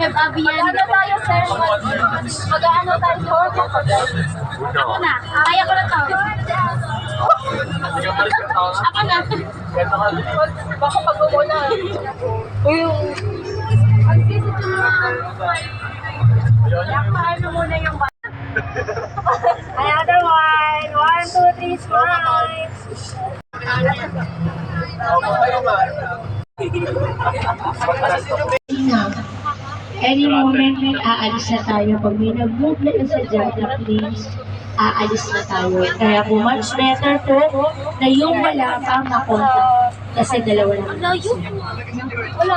Chef Abian. Mag-ano tayo, sir? Mag-ano tayo, sir? Ako na. Kaya ko na to. Ako na. Baka pag-umuna. Uy, yung... Yakpahan mo muna yung bata. Another one. 1, 2, 3, smile. Any moment, aalis na tayo. Pag may nag-move na sa Jada, please, aalis na tayo. Kaya po, much better po na yung wala pa makonta. Kasi dalawa lang. Wala.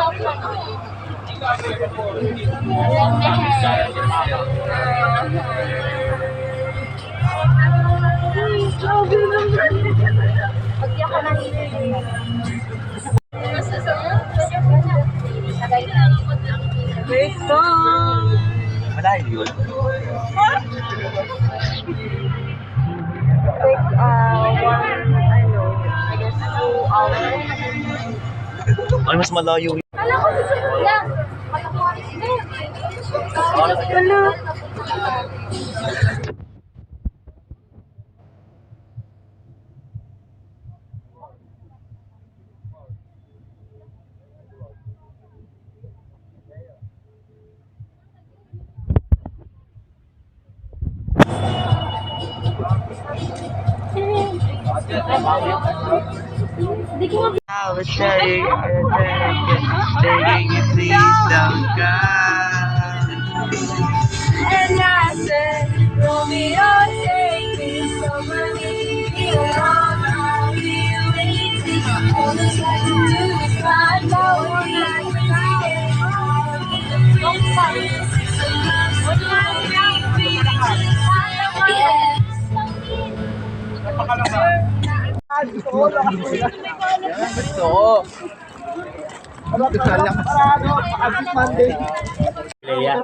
Pag ako nanginginig. Wait po. Malayo yun. Like, 2 hours. Ay, mas malayo yun. Kala ko si Sila. Hello. I was saying, begging you please don't go. And I said, Romeo, take me somebody. I'll be waiting. All the time to do is find out what I Gusto ko. Leia.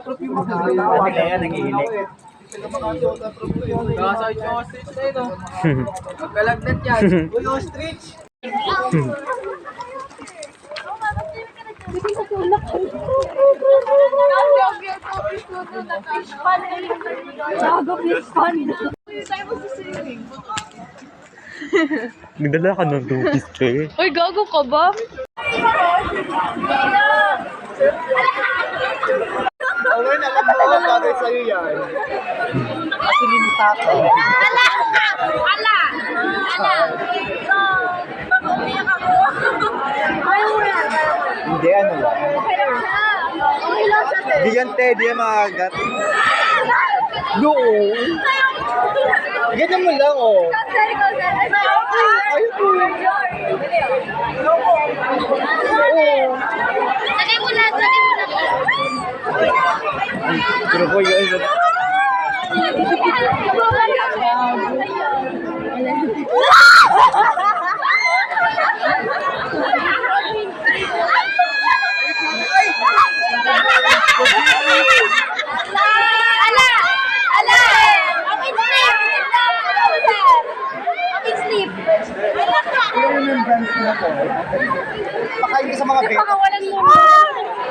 Leia, nangihinig. Magkalagdat yan. Uy, ostrich! Nagdala ka ng 2-piece tray. Uy, gago ka ba? Owen, alam mo ang bagay sa'yo yan. Kasi limitado. Ala! Ala! Baka umiyak ako. Ayaw mo yan. Hindi, ano lang. Okay lang siya. Okay lang siya, sir. Di yan, te. Di yan makagat. No! Ganyan mo lang, oh. Sir, ikaw, sir. Ayoko. Lagay mo na, lagay mo na. Pero ko yun. Ala! Ala! Amin sleep! Amin sleep! Ala ka! Remembrance na to. Pakain ka sa mga bed. Pakawalan mo.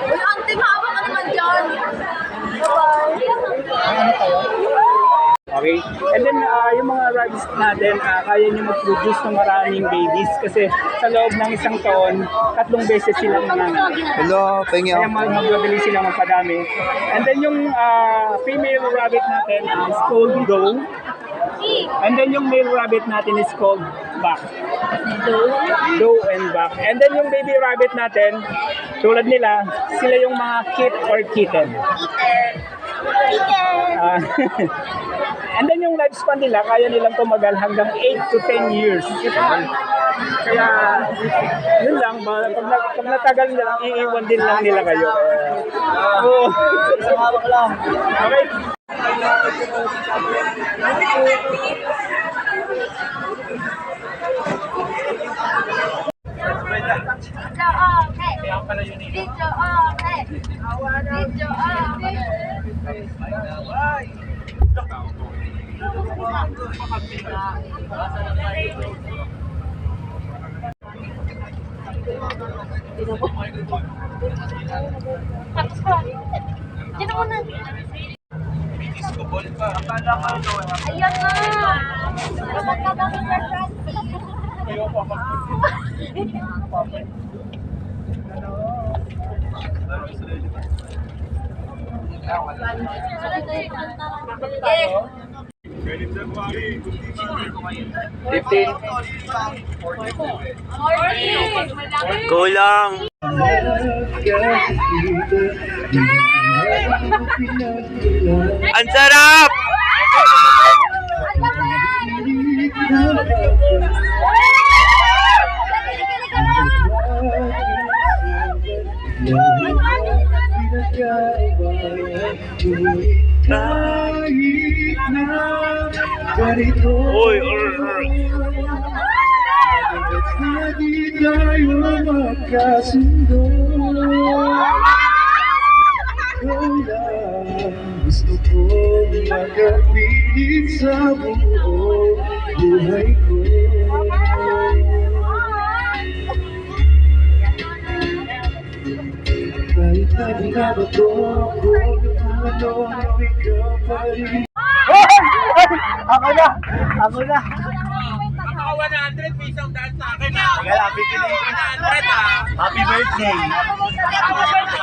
Auntie, maawa ka naman dyan. Okay? And then, yung mga rabbits natin, kaya nyo mag-produce ng maraming babies kasi sa loob ng isang taon, 3 beses silang nanganak. Hello, pengi Kaya magpapili sila magpadami. And then yung female rabbit natin is called doe. And then yung male rabbit natin is called buck. Doe and buck. And then yung baby rabbit natin, tulad nila, sila yung mga kit or kitten. And then yung lifespan nila, kaya nilang tumagal hanggang 8 to 10 years. Kaya, yun lang, pag natagal nila, iiwan din lang nila kayo. Oo. Okay. Video okay. Video okay. Tapos ko. Dito muna. Ayan na. Dapat na daw sa Kulang. Ang sarap! Uy, Di tayo magkasundo. Ikaw lang gusto kong makapilit sa buong buhay ko. Kahit na binabato ko yung ano, ikaw pa rin. Ako na! Ako na! Ako 100 pisong dahil sa akin ah. Teka lang, bikini. 100 ah. Happy birthday!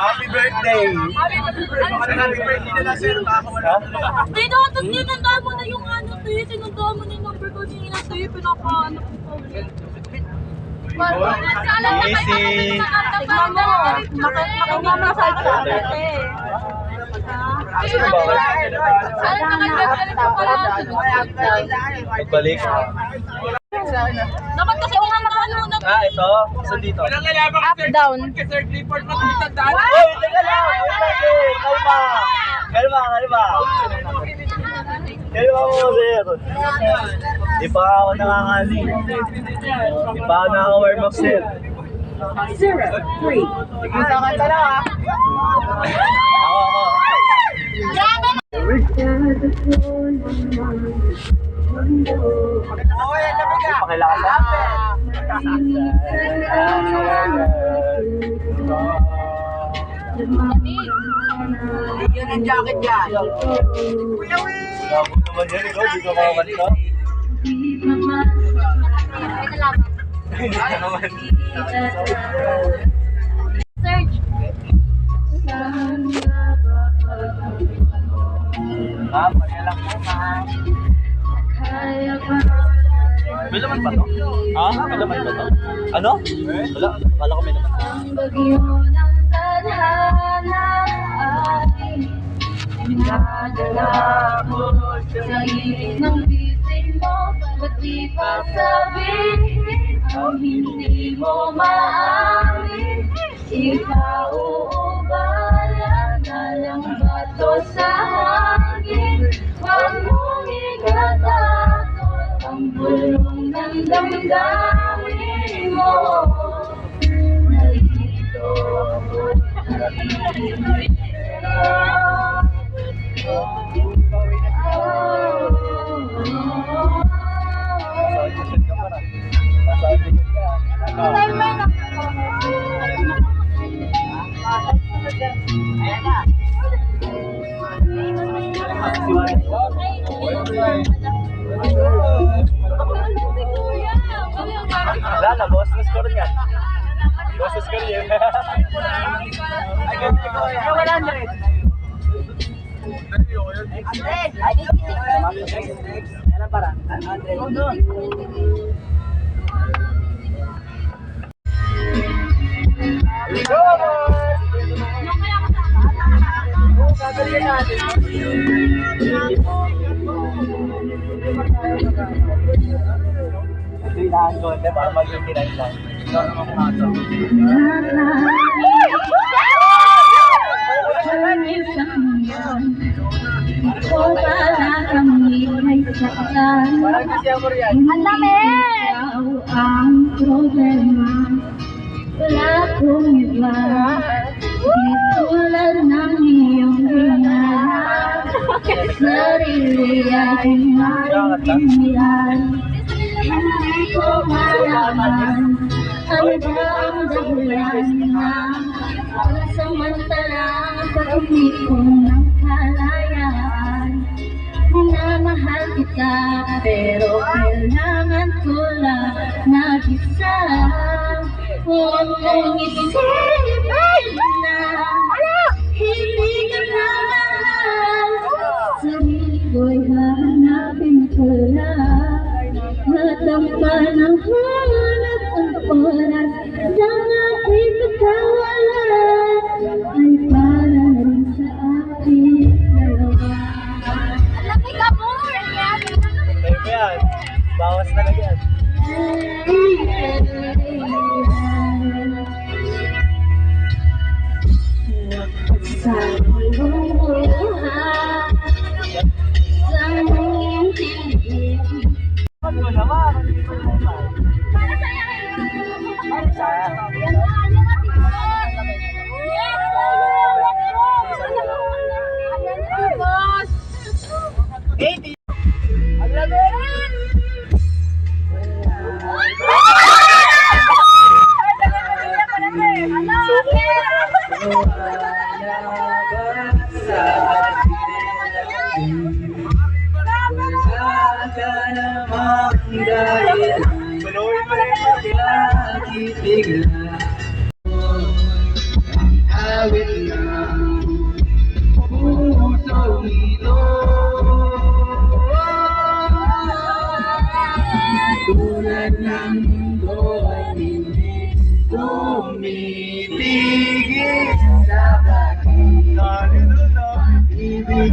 Happy birthday! Happy birthday na lang, sir. Baka wala. Dito, tinandaan mo na yung ano, Tay. Tinandaan mo na yung number ko. Tingin na, Tay. Pinaka-ano ko pa ulit. Easy. Tignan mo. Makikita sa akin, eh. Balik. Dapat kasi nga mag-ano na. Ito? Saan dito? Walang lalabang Up, down. Sir Clifford matitandaan. Uy, teka lang! Wait lang, sir! Kalma! Kalma! Kalma mo, sir! Di pa ako nakakali. Di pa ako nakaka-warm up, sir. 0-3. Magkakanta lang, ha? Ako. Pakilala ka. Yun ang jacket dyan. Sabot naman yan, ikaw. Di ka makakanta. Hindi ka naman. Search. Pakialam mo, ma'am. May laman ba to? May laman ba to? Ano? Wala. Akala ko may laman. Ang bagyo ng tadhana ay dinadala mo sa hiling ng bisig mo. Ba't di pa sabihin ang hindi mo maamin? Ipauubaya na lang bato sa hangin. Huwag mong ikatakot ang bulong ng damdamin mo. Narito ako, Wala na, boss. Score niya. Boss, score niya. Ay, ganti ko yan. 100. Go, gagawin natin. Hinahan ko, para mag-utilize lang. Parang kasi ako riyan. Ang lamig! Ang problema, wala kong iba. Di tulad ng iyong hinahanap. Sarili ay maintindihan. Hindi ko malaman Ano ba ang dahilan na pansamantalang pag-ibig ko ng kalayaan? Minamahal kita pero kailangan ko lang mag-isa. Huwag mong isipin na hindi ka na mahal. Sarili ko'y hahanapin ko lang. Natampan ang hanap ang oras ng aking pagkawalan ay para rin sa ating dalawa. Lamig ka mo! Tayo mo yan. Bawas talaga yan. Sa iyong buhay, sa iyong tinig. Ano naman? Para sa'yo! Ano sa'yo? Yan na! Yan na! Yes! Ayan si boss! 80! Ang lamig! Panuhin mo rin awit ng pusong ito. Tulad ng mundo ay hindi tumitigil sa pag-ibig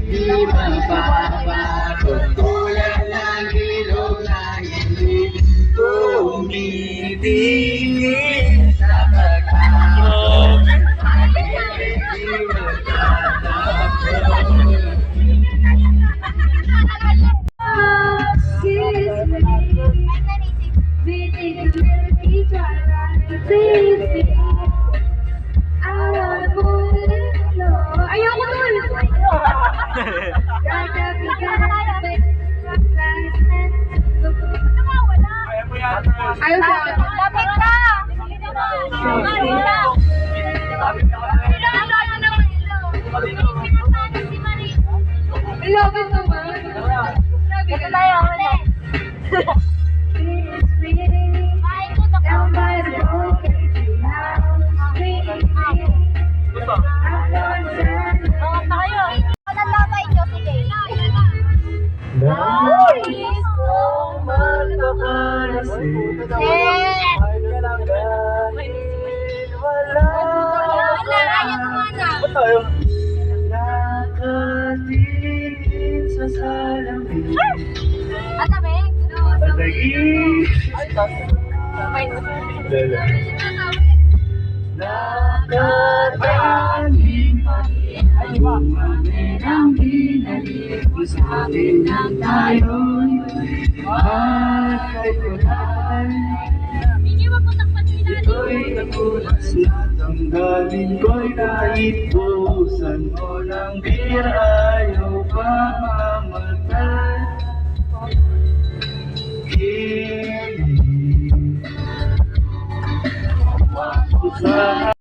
di mapapago. Tulad ng ilog na hindi tumitigil sa pag-ibig di Ayaw siya. Lapit ka! Hello, gusto ba? Ito tayo, ulit. Down by the road, tayo. Nalalabay nyo, sige. Nais ko magpapalasin. Wala. Ayaw mo na. Ba't tayo? Nakatingin sa salamin. At tabi? Patagin. Lala. Nakatanim ang binalik ko sa atin ng tayo'y magkaibigan. Ito'y nagulas na tanggalin ko'y naipusan mo ng bira ayaw pa mamatay. Sa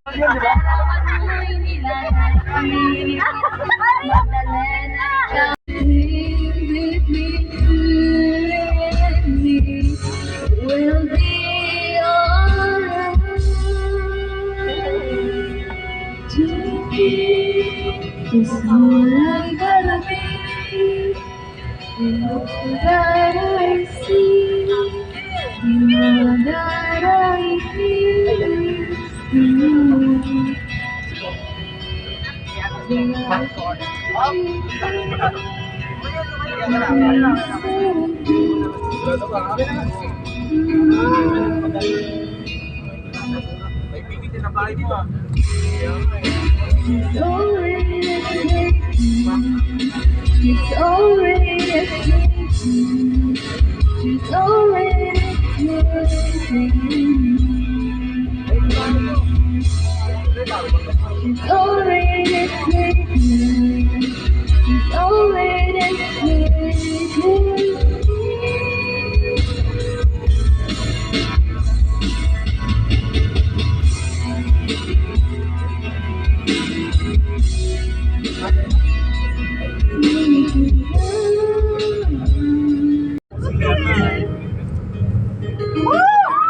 It's all I gotta be, all that I see, all that I feel is you. It's already taken. It's already taken. It's already taken. It's already taken.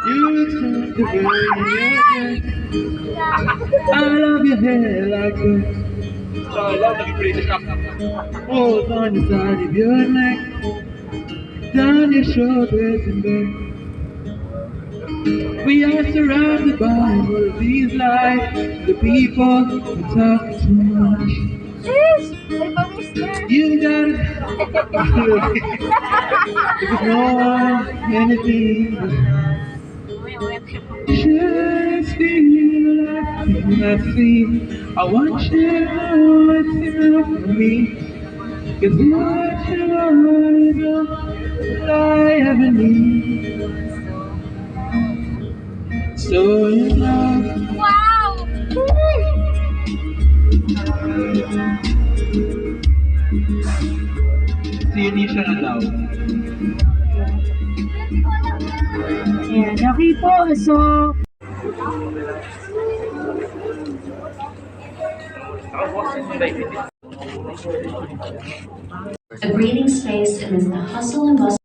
You turn the way I love your hair like a So, alam, naging British up. hold on the side of your neck, down your shoulders and back. We are surrounded by all of these lies, the people who talk too much. You got it. Because no one, anything, just feel like I feel. I want you to know it's enough for me. Cause what you are is all I ever need. So in love. Hindi siya na daw. Ayan, okay po. So, a breathing space amidst the hustle and bustle.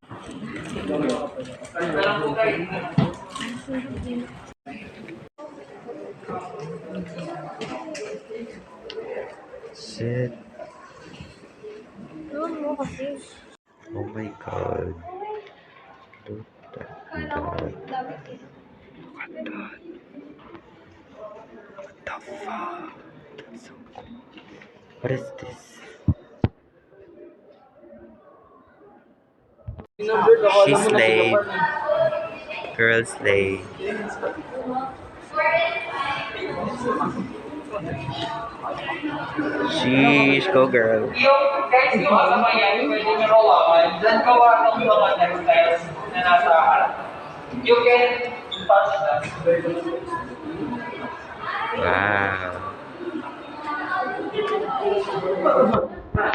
Shit. Oh my god. Look at that. Look at that. What the fuck? That's so cool. What is this? She slayed. Girl slay. Sheesh, go girl. Yung guys, yung mga yan, pwede nyo rawakan. Diyan gawa ng mga textiles na nasa harap. You can touch that. Wow.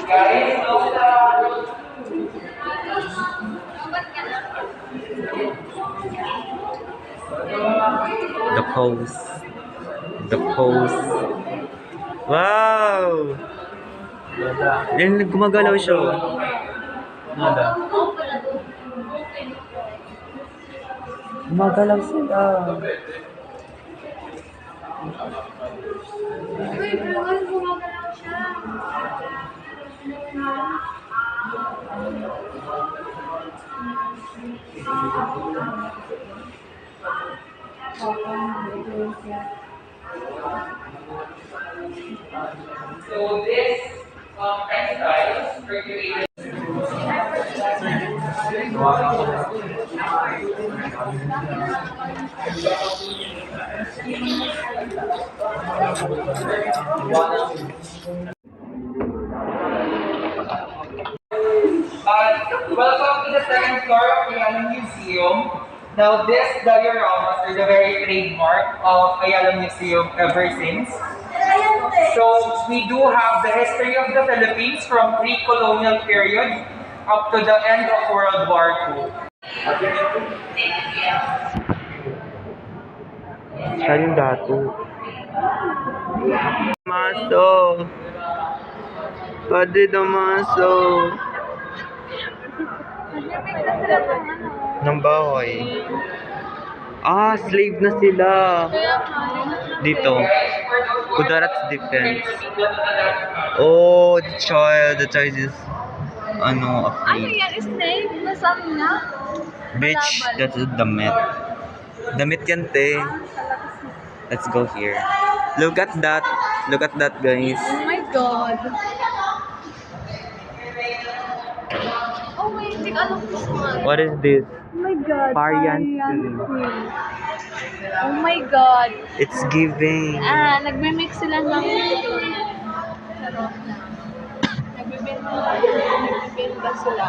Guys, The pose. The pose. Wow! Yan, gumagalaw siya. Gumagalaw sila. so this textiles created. Welcome to the second floor of Ayala Museum. Now, these dioramas are the very trademark of Ayala Museum ever since. So, we do have the history of the Philippines from pre-colonial period up to the end of World War II. Siya yung dato. Damaso. Padre Damaso. Ng bahay. Ah, slave na sila. Dito. Kudarat's defense. Oh, the child is Ano afraid. yan? Snake? Nasaan na? Bitch, that's damit. Damit yan, te. Let's go here. Look at that. Look at that, guys. Oh my god. Oh my god, alam ko sa What is this? Oh my god. Parian Queen. Oh my god. It's giving. Nagme-mix sila ng charot na. Nagbibenta sila.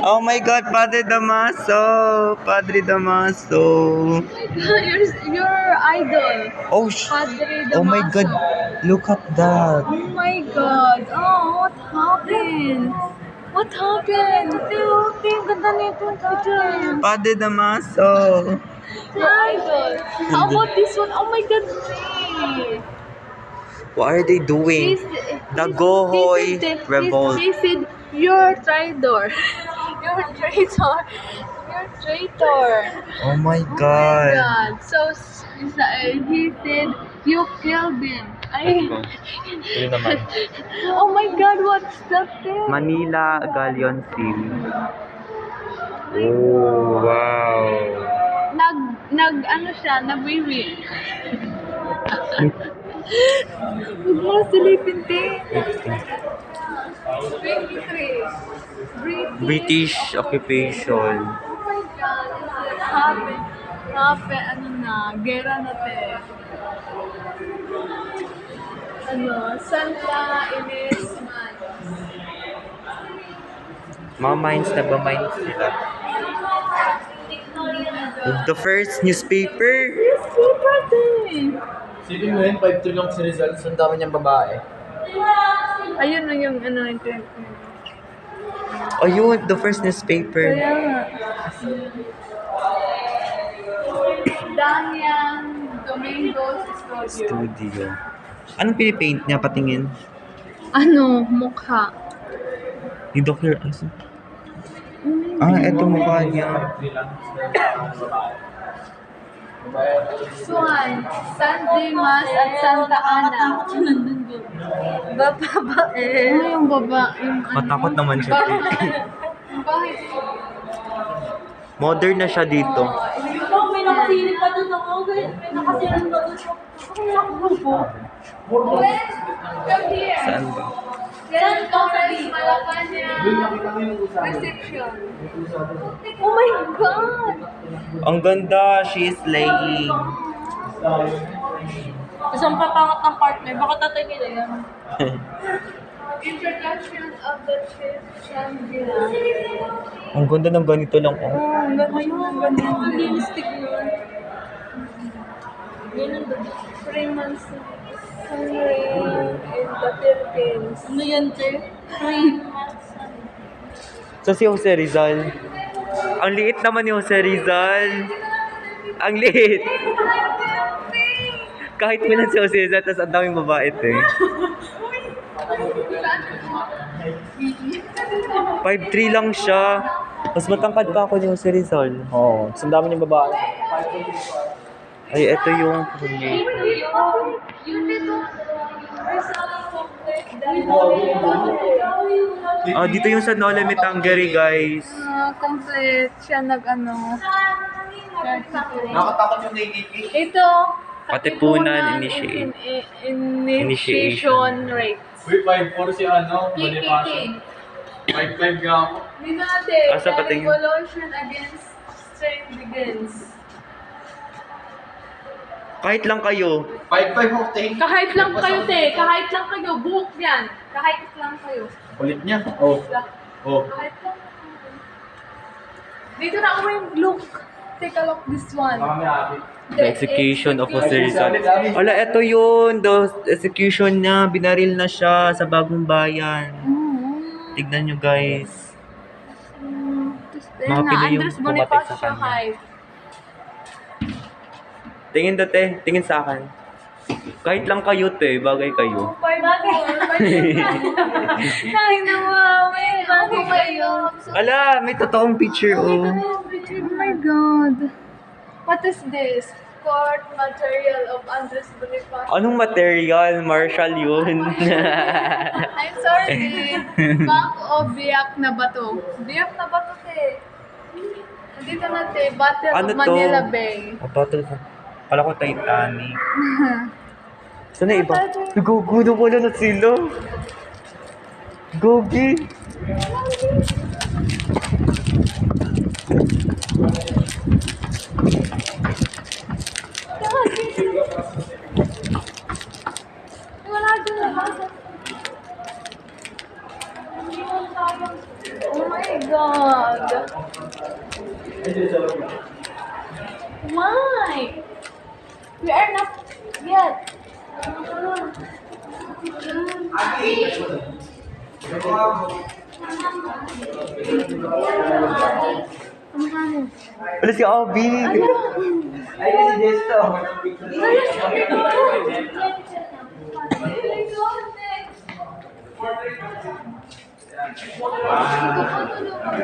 Oh my God, Padre Damaso! Padre Damaso! Oh my god, you're idol. Oh, Padre oh my Damaso. God, look at that! Oh my god. Oh, what happened? What happened? Teo, ang ganda nito. Padre Damaso! Your idol. How about this one? Oh my God, Jay. What are they doing? The Gohoy Revolt. He said, you're traitor. You're traitor. You're traitor. Oh my Oh God. my God. So, he said, you killed him. Yun naman. Oh my God, what's that thing? Manila Galleon Seal. Oh, wow. Ano siya, nag-wiwi. Huwag mo silipin, te. 23. British occupation. Oh my God. Ano na, gera na, te. Santa Ines Mines. Mga mines na ba mines sila? The first newspaper. Yes, super, te. Sino mo yun? 5-3 lang si Rizal. Ang dami niyang babae. Ayun na yung ito. Oh, yun. The first newspaper. Kaya nga. Danyang Domingos Studio. Studio. Anong pinipaint niya? Patingin. Mukha. Ni Dr. Aso. Eto mukha niya. Swan, San Dimas at Santa Ana. Babae. Ano yung baba? Matakot naman siya. Bakit? Modern na siya dito. May nakasilip pa doon ako. May nakasilip pa doon ako. Come here. Saan ba? Yan, Conference Malacanang Reception. Oh my God! Ang ganda. She is laying. Isang papangat ng partner. Baka tatay nila yan. Introduction of the Chief Shangri-La. Ang ganda ng ganito lang. Oh. Ang ganda. Ang linistik nun. Freeman's Sunray in the Philippines. Ano yan, Che? So si Jose Rizal. Ang liit naman ni Jose Rizal. Ang liit. Kahit minan si Jose Rizal, tapos ang daming babae ito eh. 5'3 lang siya. Mas matangkad pa ako ni Jose Rizal. Oo. Ang dami niyang babae. Ay, ito yung... dito yung sa Nola Mitangere, guys. Complete siya Nakatakot yung nakikiki. Ito. Katipunan Initiation rates. Uy, 5-4 si Bonifacio. 5-5 nga ako. Dito natin, Asa the patingin? revolution against strength begins. Kahit lang kayo. 5-5 ako, te. Kahit lang kayo, te. Kahit lang kayo. Buhok yan. Kahit lang kayo. Kulit niya. Oh. Oh. Kahit lang kayo. Dito na ako yung look. Take a look this one. Baka may abit. The execution of Jose Rizal. Wala, ito yun. The execution niya. Binaril na siya sa Bagong Bayan. Tignan nyo, guys. Mga Pinoy yung Andres pumatay Bonifacio sa kanya. High. Tingin dati. Tingin sa akin. Kahit lang kayo, te. Bagay kayo. Ay, naman. Bagay kayo. Ala, may totoong picture, oh. Oh my God. What is this? Court material of Andres Bonifacio. Anong material? Marshall yun. I'm sorry. Bank of Biak na Bato. Biak na Bato, te. Nandito na, te. Battle Ano of to? Manila Bay. Battle sa... Kala ko Titanic. Saan na iba? Nagugulo wala na sila. Gogi. Wala dun na. Oh my God. Why? We are not yet. Wala si Obi. Ay, si Jesto.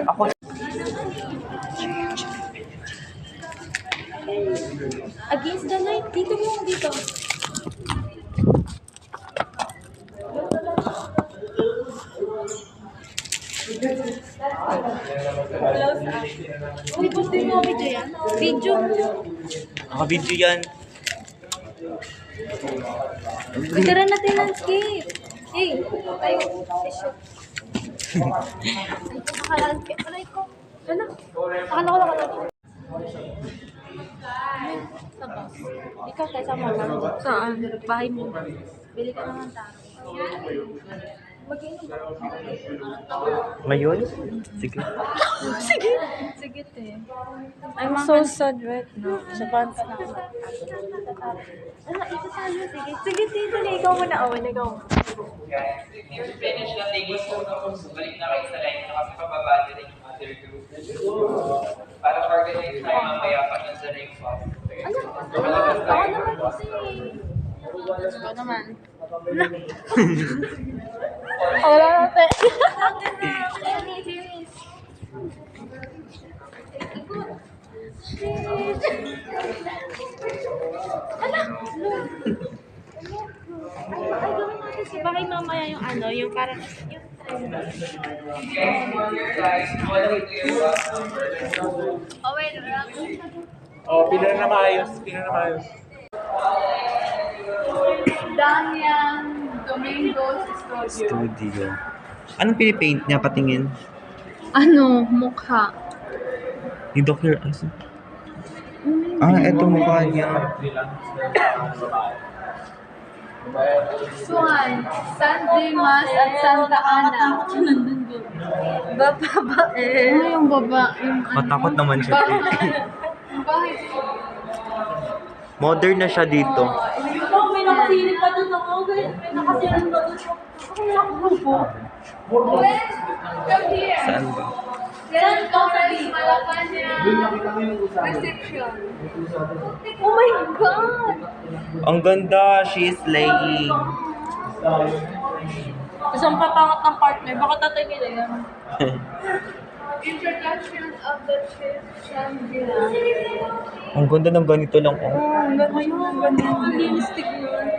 Ako. Against the light. Dito mo, dito. Uy, gusto mo video yan? Video. Naka-video yan. Picturean natin landscape. Hey, tayo. Shoot. Naka-landscape. Aray ko. Ano? Nakala. Sa bus. Ikaw tayo sa mga. Saan? Bahay mo. Bili ka naman tayo. Mag-inom ba? Ngayon? Sige. Sige. Sige, te. I'm so sad right now. Sa pants na ako. Ano, ito tayo. Sige. Sige, sige. Ikaw muna. Ikaw. Guys, if you finish na Lagos po na kung balik na kayo sa line na kasi pababati rin yung mother group. Para organize tayo mamaya pag nasa ring pa. Ako naman kasi. Ako naman. Wala natin. Ay, gawin natin sa bahay mamaya yung ano, yung parang, yung Guys, for your guys, wala ito yung oh wait, Oh, pila na maayos. Damian Domingos Studio. Studio. Anong pinipaint niya? Patingin. Ano, mukha. Ni Dr. Aso. Eto mukha niya. Swan, San Dimas at Santa Ana. Babae. Ano yung baba? Yung Matakot naman siya. Bakit? Modern na siya dito. May nakasilip pa doon ako. May nakasilip pa doon ako. Saan ba? Saan ka sabi? Malacanang reception. Oh my God! Ang ganda. She is slaying. Isang papangat ng partner. Baka tatay nila yan. Introduction of the Chief Shangri-La. Ang ganda ng ganito lang. Oh. Ang ganda yun. Ang ganda yung realistic yun.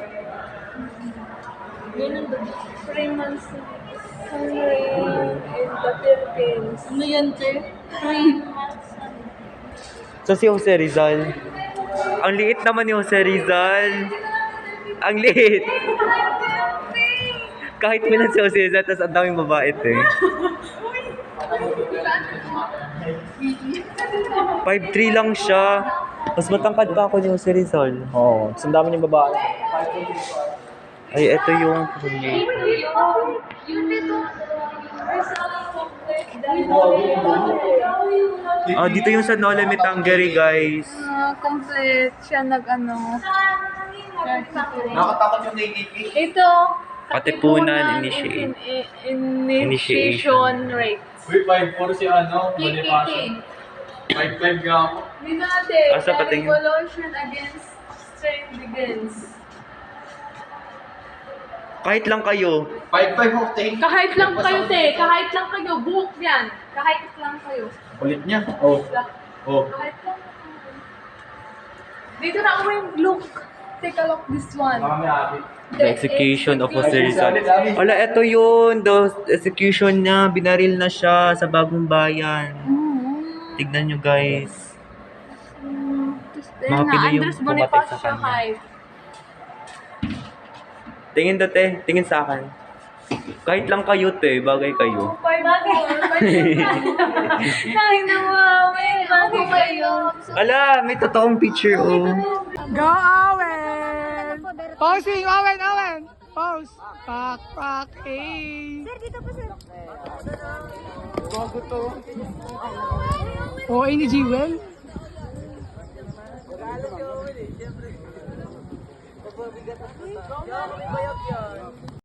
Ganun ba? 3 months sunray in the Philippines. Ano yan, te? 3 months. So si Jose Rizal. Ang liit naman ni Jose Rizal. Ang liit. Kahit milan si Jose Rizal, tapos ang daming babae ito eh. 5'3" lang siya. Mas matangkad pa ako ni Jose Rizal. Oo, oh, ang dami niyang babae. Ay, ito yung... dito yung sa No Limit Hungary, guys. Complete siya nag-ano. Nakatakot yung native. Ito. Katipunan Initiation rate. Uy, 5'4" si ano, PPT. 5'5" nga ako. Minate, Asa the patingin? revolution against strain begins. Kahit lang kayo. 5'5" octane. Kahit lang kayo, te. Kahit lang kayo. Buhok yan. Kahit lang kayo. Kulit niya. Oh. Oh. Kahit lang kayo. Dito na ako yung look. Take a look this one. Marami abi. The execution of Jose Rizal. Wala, ito yun. The execution niya. Binaril na siya sa Bagong Bayan. Tignan nyo, guys. Mga Pinoy yung Andres pumatay sa Bonifacio kanya. High. Tingin dati. Tingin sa akin. Kahit lang kayo, te. Bagay kayo. Bagay naman. Bagay kayo. Ala, may totoong picture, oh. Go, Owen! Posing, Owen! Pose! Pak, hey! Sir, dito po, sir. Bago to. Oh, ni Jewel?